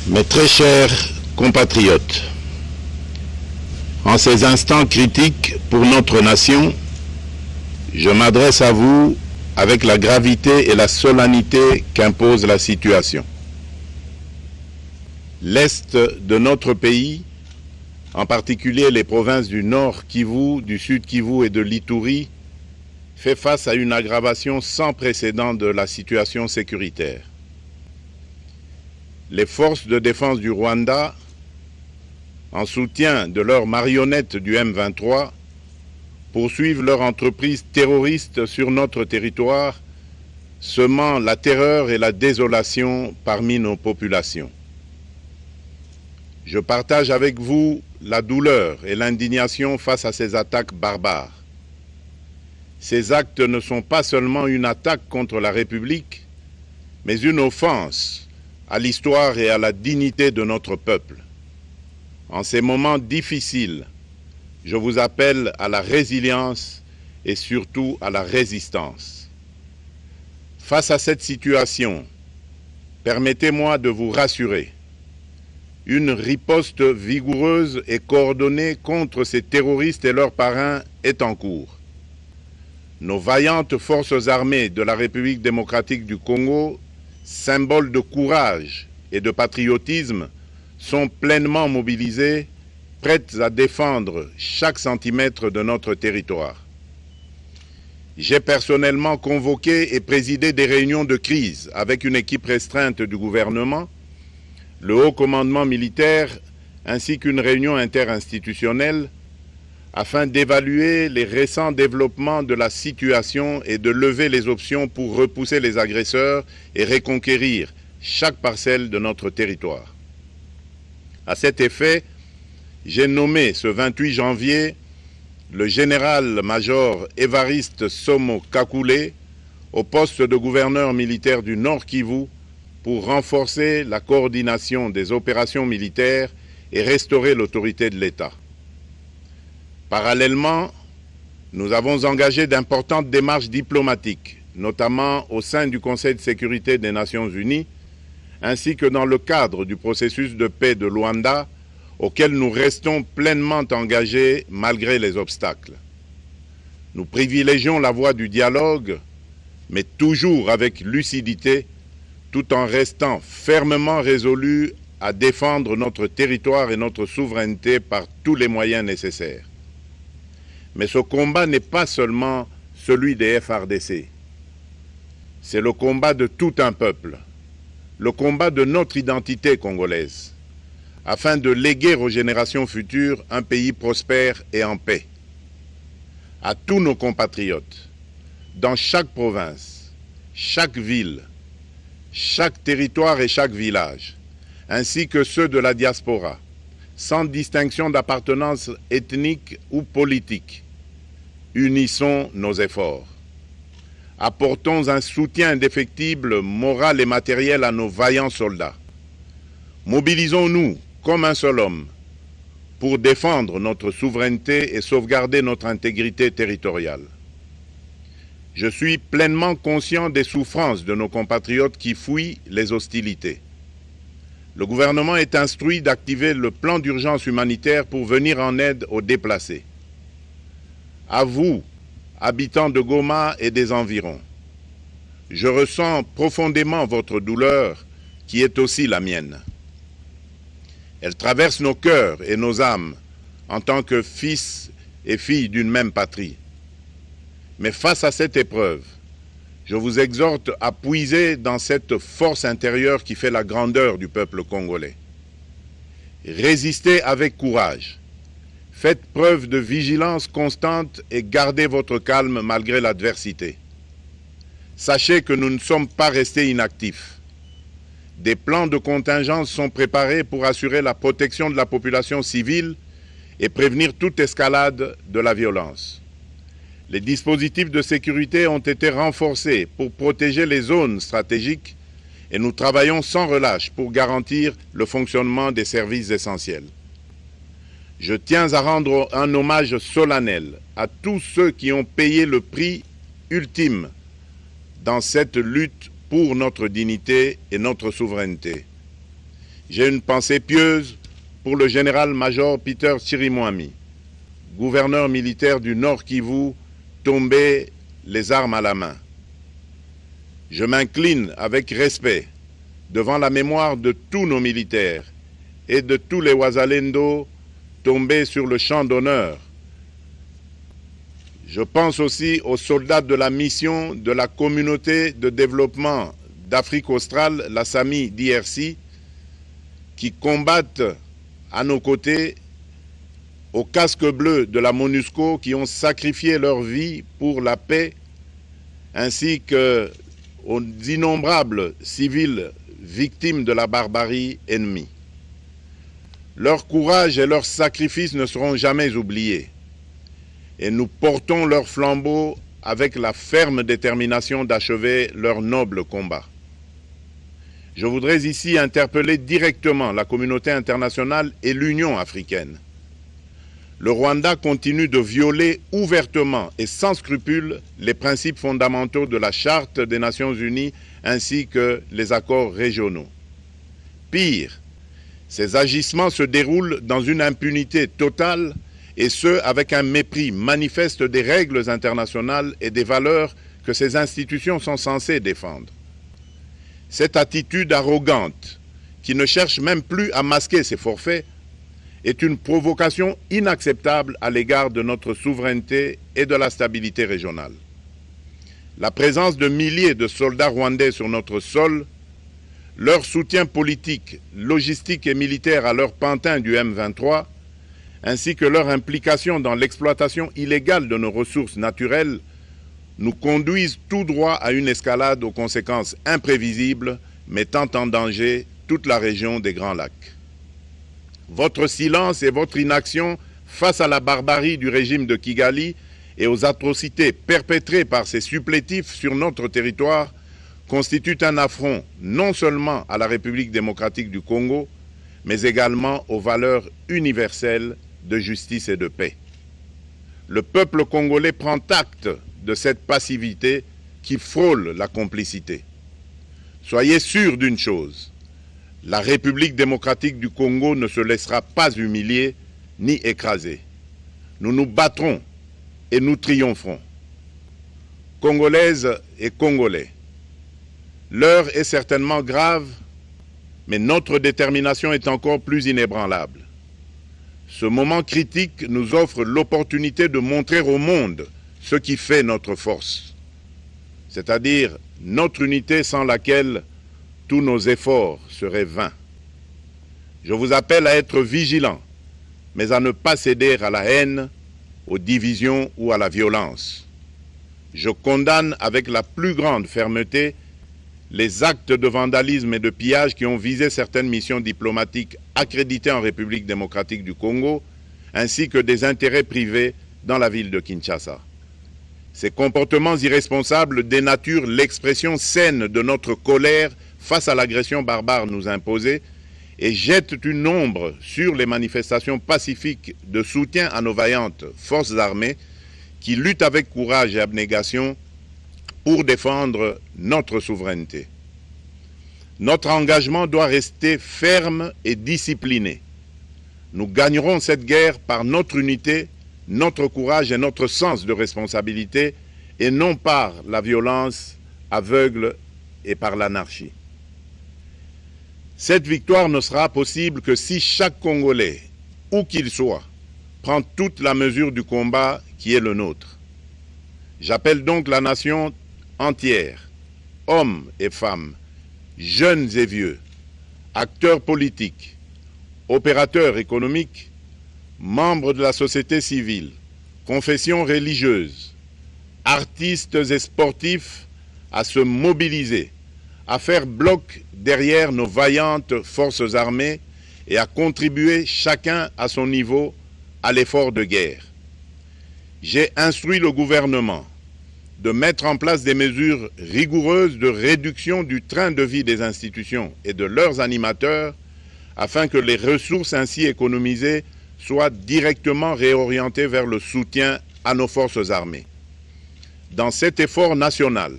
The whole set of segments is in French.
Mes très chers compatriotes, en ces instants critiques pour notre nation, je m'adresse à vous avec la gravité et la solennité qu'impose la situation. L'Est de notre pays, en particulier les provinces du Nord Kivu, du Sud Kivu et de l'Ituri, fait face à une aggravation sans précédent de la situation sécuritaire. Les forces de défense du Rwanda, en soutien de leurs marionnettes du M23, poursuivent leur entreprise terroriste sur notre territoire, semant la terreur et la désolation parmi nos populations. Je partage avec vous la douleur et l'indignation face à ces attaques barbares. Ces actes ne sont pas seulement une attaque contre la République, mais une offense à l'histoire et à la dignité de notre peuple. En ces moments difficiles, je vous appelle à la résilience et surtout à la résistance. Face à cette situation, permettez-moi de vous rassurer. Une riposte vigoureuse et coordonnée contre ces terroristes et leurs parrains est en cours. Nos vaillantes forces armées de la République démocratique du Congo, symboles de courage et de patriotisme, sont pleinement mobilisées, prêtes à défendre chaque centimètre de notre territoire. J'ai personnellement convoqué et présidé des réunions de crise avec une équipe restreinte du gouvernement, le haut commandement militaire ainsi qu'une réunion interinstitutionnelle afin d'évaluer les récents développements de la situation et de lever les options pour repousser les agresseurs et reconquérir chaque parcelle de notre territoire. À cet effet, j'ai nommé ce 28 janvier le général-major Évariste Somo Kakule au poste de gouverneur militaire du Nord Kivu pour renforcer la coordination des opérations militaires et restaurer l'autorité de l'État. Parallèlement, nous avons engagé d'importantes démarches diplomatiques, notamment au sein du Conseil de sécurité des Nations Unies, ainsi que dans le cadre du processus de paix de Luanda, auquel nous restons pleinement engagés malgré les obstacles. Nous privilégions la voie du dialogue, mais toujours avec lucidité, tout en restant fermement résolus à défendre notre territoire et notre souveraineté par tous les moyens nécessaires. Mais ce combat n'est pas seulement celui des FARDC. C'est le combat de tout un peuple, le combat de notre identité congolaise, afin de léguer aux générations futures un pays prospère et en paix. À tous nos compatriotes, dans chaque province, chaque ville, chaque territoire et chaque village, ainsi que ceux de la diaspora, sans distinction d'appartenance ethnique ou politique, unissons nos efforts. Apportons un soutien indéfectible, moral et matériel à nos vaillants soldats. Mobilisons-nous comme un seul homme pour défendre notre souveraineté et sauvegarder notre intégrité territoriale. Je suis pleinement conscient des souffrances de nos compatriotes qui fuient les hostilités. Le gouvernement est instruit d'activer le plan d'urgence humanitaire pour venir en aide aux déplacés. À vous, habitants de Goma et des environs, je ressens profondément votre douleur qui est aussi la mienne. Elle traverse nos cœurs et nos âmes en tant que fils et filles d'une même patrie. Mais face à cette épreuve, je vous exhorte à puiser dans cette force intérieure qui fait la grandeur du peuple congolais. Résistez avec courage. Faites preuve de vigilance constante et gardez votre calme malgré l'adversité. Sachez que nous ne sommes pas restés inactifs. Des plans de contingence sont préparés pour assurer la protection de la population civile et prévenir toute escalade de la violence. Les dispositifs de sécurité ont été renforcés pour protéger les zones stratégiques et nous travaillons sans relâche pour garantir le fonctionnement des services essentiels. Je tiens à rendre un hommage solennel à tous ceux qui ont payé le prix ultime dans cette lutte pour notre dignité et notre souveraineté. J'ai une pensée pieuse pour le général-major Peter Chirimwami, gouverneur militaire du Nord Kivu, tombé les armes à la main. Je m'incline avec respect devant la mémoire de tous nos militaires et de tous les Wazalendo tombés sur le champ d'honneur. Je pense aussi aux soldats de la mission de la communauté de développement d'Afrique australe, la SAMI DRC, qui combattent à nos côtés, aux casques bleus de la MONUSCO, qui ont sacrifié leur vie pour la paix, ainsi qu'aux innombrables civils victimes de la barbarie ennemie. Leur courage et leur sacrifice ne seront jamais oubliés, et nous portons leur flambeau avec la ferme détermination d'achever leur noble combat. Je voudrais ici interpeller directement la communauté internationale et l'Union africaine. Le Rwanda continue de violer ouvertement et sans scrupule les principes fondamentaux de la Charte des Nations Unies ainsi que les accords régionaux. Pire, ces agissements se déroulent dans une impunité totale et ce, avec un mépris manifeste des règles internationales et des valeurs que ces institutions sont censées défendre. Cette attitude arrogante, qui ne cherche même plus à masquer ses forfaits, est une provocation inacceptable à l'égard de notre souveraineté et de la stabilité régionale. La présence de milliers de soldats rwandais sur notre sol, leur soutien politique, logistique et militaire à leur pantin du M23, ainsi que leur implication dans l'exploitation illégale de nos ressources naturelles, nous conduisent tout droit à une escalade aux conséquences imprévisibles, mettant en danger toute la région des Grands Lacs. Votre silence et votre inaction face à la barbarie du régime de Kigali et aux atrocités perpétrées par ces supplétifs sur notre territoire constituent un affront non seulement à la République démocratique du Congo, mais également aux valeurs universelles de justice et de paix. Le peuple congolais prend acte de cette passivité qui frôle la complicité. Soyez sûrs d'une chose, la République démocratique du Congo ne se laissera pas humilier ni écraser. Nous nous battrons et nous triompherons. Congolaises et Congolais, l'heure est certainement grave, mais notre détermination est encore plus inébranlable. Ce moment critique nous offre l'opportunité de montrer au monde ce qui fait notre force, c'est-à-dire notre unité sans laquelle tous nos efforts seraient vains. Je vous appelle à être vigilants, mais à ne pas céder à la haine, aux divisions ou à la violence. Je condamne avec la plus grande fermeté les actes de vandalisme et de pillage qui ont visé certaines missions diplomatiques accréditées en République démocratique du Congo, ainsi que des intérêts privés dans la ville de Kinshasa. Ces comportements irresponsables dénaturent l'expression saine de notre colère face à l'agression barbare nous imposée et jettent une ombre sur les manifestations pacifiques de soutien à nos vaillantes forces armées qui luttent avec courage et abnégation pour défendre notre souveraineté. Notre engagement doit rester ferme et discipliné. Nous gagnerons cette guerre par notre unité, notre courage et notre sens de responsabilité, et non par la violence aveugle et par l'anarchie. Cette victoire ne sera possible que si chaque Congolais, où qu'il soit, prend toute la mesure du combat qui est le nôtre. J'appelle donc la nation entière, hommes et femmes, jeunes et vieux, acteurs politiques, opérateurs économiques, membres de la société civile, confessions religieuses, artistes et sportifs à se mobiliser, à faire bloc derrière nos vaillantes forces armées et à contribuer chacun à son niveau à l'effort de guerre. J'ai instruit le gouvernement de mettre en place des mesures rigoureuses de réduction du train de vie des institutions et de leurs animateurs afin que les ressources ainsi économisées soient directement réorientées vers le soutien à nos forces armées. Dans cet effort national,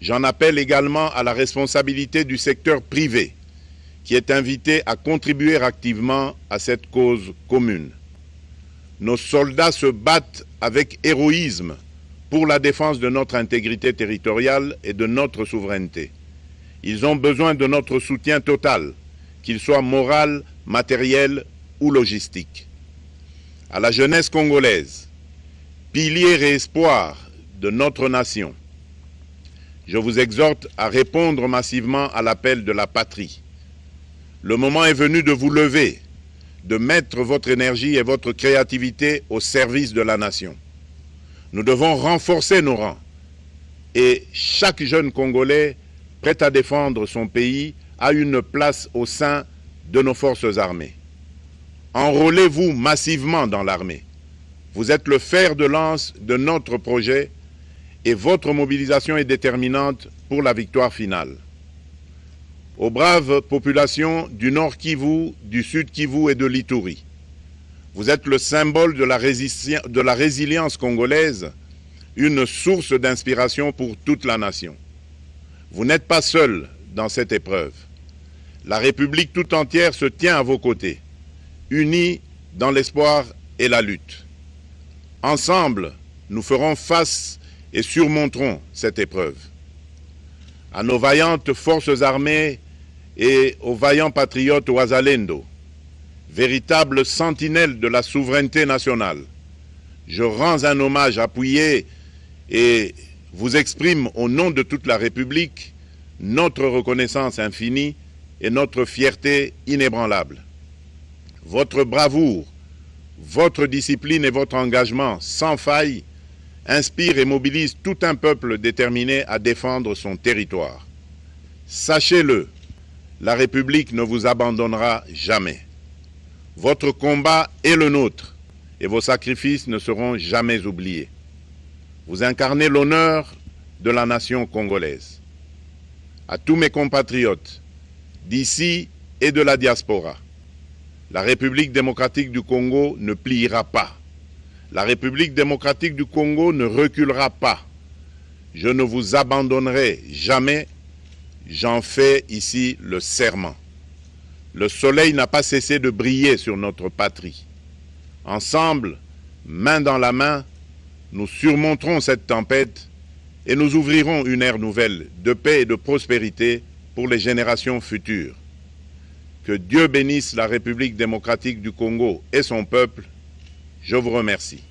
j'en appelle également à la responsabilité du secteur privé qui est invité à contribuer activement à cette cause commune. Nos soldats se battent avec héroïsme pour la défense de notre intégrité territoriale et de notre souveraineté. Ils ont besoin de notre soutien total, qu'il soit moral, matériel ou logistique. À la jeunesse congolaise, pilier et espoir de notre nation, je vous exhorte à répondre massivement à l'appel de la patrie. Le moment est venu de vous lever, de mettre votre énergie et votre créativité au service de la nation. Nous devons renforcer nos rangs et chaque jeune Congolais prêt à défendre son pays a une place au sein de nos forces armées. Enrôlez-vous massivement dans l'armée. Vous êtes le fer de lance de notre projet et votre mobilisation est déterminante pour la victoire finale. Aux braves populations du Nord Kivu, du Sud Kivu et de l'Ituri, vous êtes le symbole de la résilience congolaise, une source d'inspiration pour toute la nation. Vous n'êtes pas seuls dans cette épreuve. La République tout entière se tient à vos côtés, unis dans l'espoir et la lutte. Ensemble, nous ferons face et surmonterons cette épreuve. À nos vaillantes forces armées et aux vaillants patriotes Wazalendo, véritables sentinelles de la souveraineté nationale, je rends un hommage appuyé et vous exprime au nom de toute la République notre reconnaissance infinie et notre fierté inébranlable. Votre bravoure, votre discipline et votre engagement sans faille inspirent et mobilisent tout un peuple déterminé à défendre son territoire. Sachez-le, la République ne vous abandonnera jamais. Votre combat est le nôtre et vos sacrifices ne seront jamais oubliés. Vous incarnez l'honneur de la nation congolaise. À tous mes compatriotes, d'ici et de la diaspora, la République démocratique du Congo ne pliera pas. La République démocratique du Congo ne reculera pas. Je ne vous abandonnerai jamais. J'en fais ici le serment. Le soleil n'a pas cessé de briller sur notre patrie. Ensemble, main dans la main, nous surmonterons cette tempête et nous ouvrirons une ère nouvelle de paix et de prospérité pour les générations futures. Que Dieu bénisse la République démocratique du Congo et son peuple. Je vous remercie.